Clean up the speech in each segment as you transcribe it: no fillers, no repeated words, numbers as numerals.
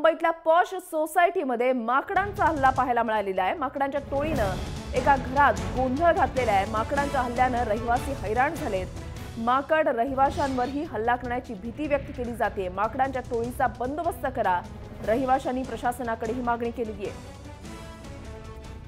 मुंबईतल्या पॉश सोसायटीमध्ये माकडांचा हल्ला पाहायला मिळालेला आहे। माकडांच्या टोळीनं एका घरात गोंधळ घातलेला आहे। माकडांच्या हल्ल्यानं रहिवासी हैराण झालेत। माकड रहिवाशांवरही हल्ला करण्याची भीती व्यक्त केली जाते। माकडांच्या टोळीचा बंदोबस्त करा, रहिवाशांनी प्रशासनाकडे ही मागणी केली आहे।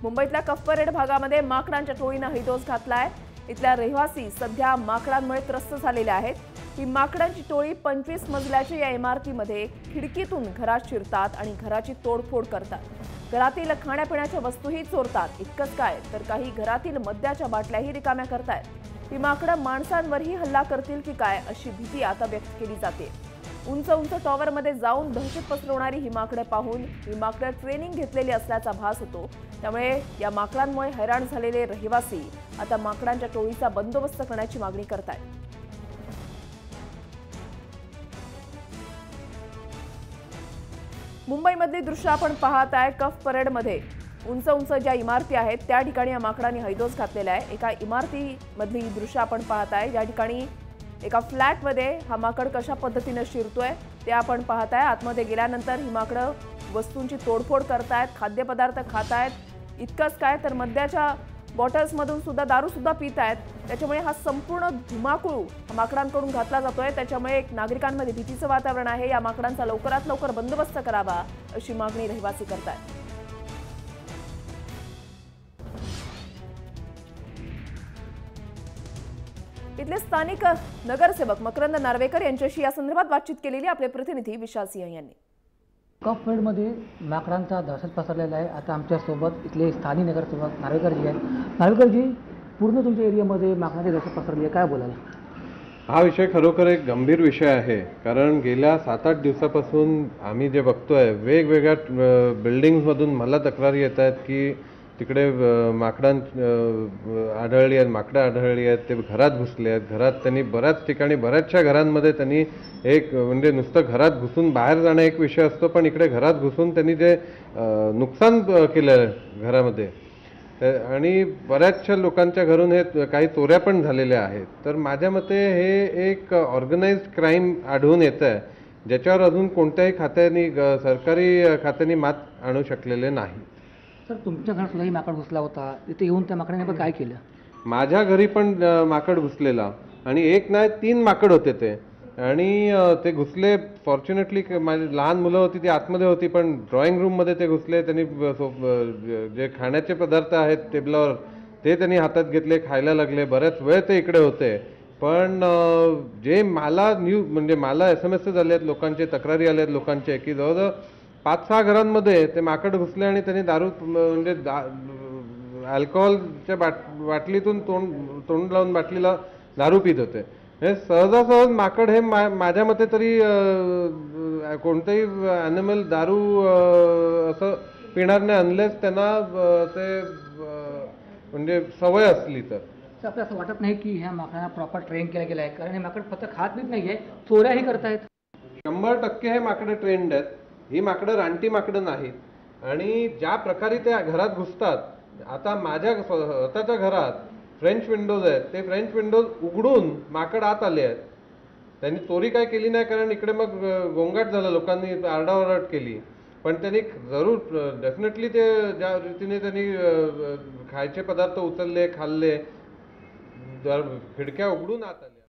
मुंबईतल्या कफ परेड भागामध्ये माकडांच्या टोळीनं हैदोस घातलाय। इथल्या रहिवासी सध्या माकडांमुळे त्रस्त झालेले आहेत। ही माकडांची टोळी 25 मजल्याच्या या इमारतीमध्ये खिडकीतून घरात शिरतात आणि घराची तोडफोड करतात। घरातील खाण्यापिण्याच्या वस्तूही चोरतात। इतकंच काय तर काही घरातील मद्याच्या बाटल्याही रिकाम्या करतायत। ही माकडं माणसांवरही हल्ला करतील की काय अशी भीती आता व्यक्त केली जाते। उंच उंच टॉवरमध्ये जाऊन दहशत पसरवणारी ही माकडं पाहून ही माकडं ट्रेनिंग घेतलेली असल्याचा भास होतो। त्यामुळे या माकडांमुळे हैराण झालेले रहिवासी आता माकडांच्या टोळीचा बंदोबस्त करण्याची मागणी करतायत। मुंबईमधली दृश्य आपण पाहत आहे। कफ परेडमध्ये उंच उंच ज्या इमारती आहेत त्या ठिकाणी या माकडांनी हैदोस घातलेला आहे। एका इमारतीमधली दृश्य आपण पाहत आहे, ज्या ठिकाणी एका फ्लॅटमध्ये हा माकड कशा पद्धतीने शिरतोय ते आपण पाहत आहे। आतमध्ये गेल्यानंतर ही माकडं वस्तूंची तोडफोड करतायत, खाद्यपदार्थ खातायत। इतकंच काय तर मद्याच्या बॉटल्समधून सुद्धा दारू सुद्धा पित आहेत। त्याच्यामुळे हा संपूर्ण धुमाकूळ माकडांकडून घातला जातोय। त्याच्यामुळे एक नागरिकांमध्ये भीतीचं वातावरण आहे। या माकडांचा लवकरात लवकर बंदोबस्त करावा अशी मागणी रहिवासी करतायत। इथले स्थानिक नगरसेवक मकरंद नार्वेकर यांच्याशी या संदर्भात बातचीत केलेली आपले प्रतिनिधी विशाल सिंह यांनी। कफ परेडमध्ये माकडांचा दहशत पसरलेला आहे। आता आमच्या सोबत इथले स्थानिक नगरसेवक नार्वेकर जी आहेत। नार्वेकर जी, पूर्ण तुमच्या एरियामध्ये माकडांची दहशत पसरली आहे, काय बोलाल? हा विषय खरोखर एक गंभीर विषय आहे, कारण गेल्या 7-8 दिवसापासून आम्ही जे बघतोय वेगवेगळ्या बिल्डिंग्समधून मला तक्रारी येत आहेत की तिकडे माकडं आढळली आहेत, ते घरात घुसले आहेत। घरात त्यांनी बऱ्याच ठिकाणी बऱ्याचशा घरांमध्ये त्यांनी एक म्हणजे नुसतं घरात घुसून बाहेर जाणं एक विषय असतो, पण इकडे घरात घुसून त्यांनी जे नुकसान केलं घरामध्ये आणि बऱ्याचशा लोकांच्या घरून हे काही चोऱ्या पण झालेल्या आहेत। तर माझ्या मते हे एक ऑर्गनाइज्ड क्राईम आढळून येत आहे, ज्याच्यावर अजून कोणत्याही खात्याने सरकारी खात्याने मात आणू शकलेले नाही। सर, तुमच्या घरात सुद्धा माकड घुसला होता, तिथे येऊन त्या माकडाने काय केलं? माझ्या घरी पण माकड घुसलेला आणि एक नाही 3 माकड होते ते, आणि ते घुसले। फॉर्च्युनेटली माझी लहान मुलं होती ती आतमध्ये होती, पण ड्रॉइंग रूममध्ये ते घुसले। त्यांनी जे खाण्याचे पदार्थ आहेत टेबलावर ते त्यांनी हातात घेतले, खायला लागले। बऱ्याच वेळ ते इकडे होते, पण जे मला म्हणजे मला SMS झाले आहेत लोकांचे, तक्रारी आल्या आहेत लोकांचे की जवळजवळ 5-6 घरांमध्ये ते माकड घुसले आणि त्यांनी दारू म्हणजे अल्कोहोलच्या बाटलीतून तोंड लावून बाटलीला दारू पित होते। हे सहजासहज माकड हे माझ्या मते तरी कोणतेही ॲनिमल दारू असं पिणार नाही अनलेस त्यांना ते म्हणजे सवय असली तर। आपल्याला असं वाटत नाही की ह्या माकडांना प्रॉपर ट्रेन केला गेला आहे? कारण हे माकड फक्त खात बीत नाही आहे, चोऱ्याही करतायत। 100% हे माकडं ट्रेंड आहेत। ही माकडं रानटी माकडं नाहीत आणि ज्या प्रकारे त्या घरात घुसतात, आता माझ्या स्वतःच्या घरात फ्रेंच विंडोज आहेत, ते फ्रेंच विंडोज उघडून माकड आत आले आहेत। त्यांनी चोरी काय केली नाही, कारण इकडे मग गोंगाट झाला, लोकांनी आरडाओरड केली, पण त्यांनी जरूर डेफिनेटली ते ज्या रीतीने त्यांनी खायचे पदार्थ उचलले, खाल्ले, खिडक्या उघडून आत आले।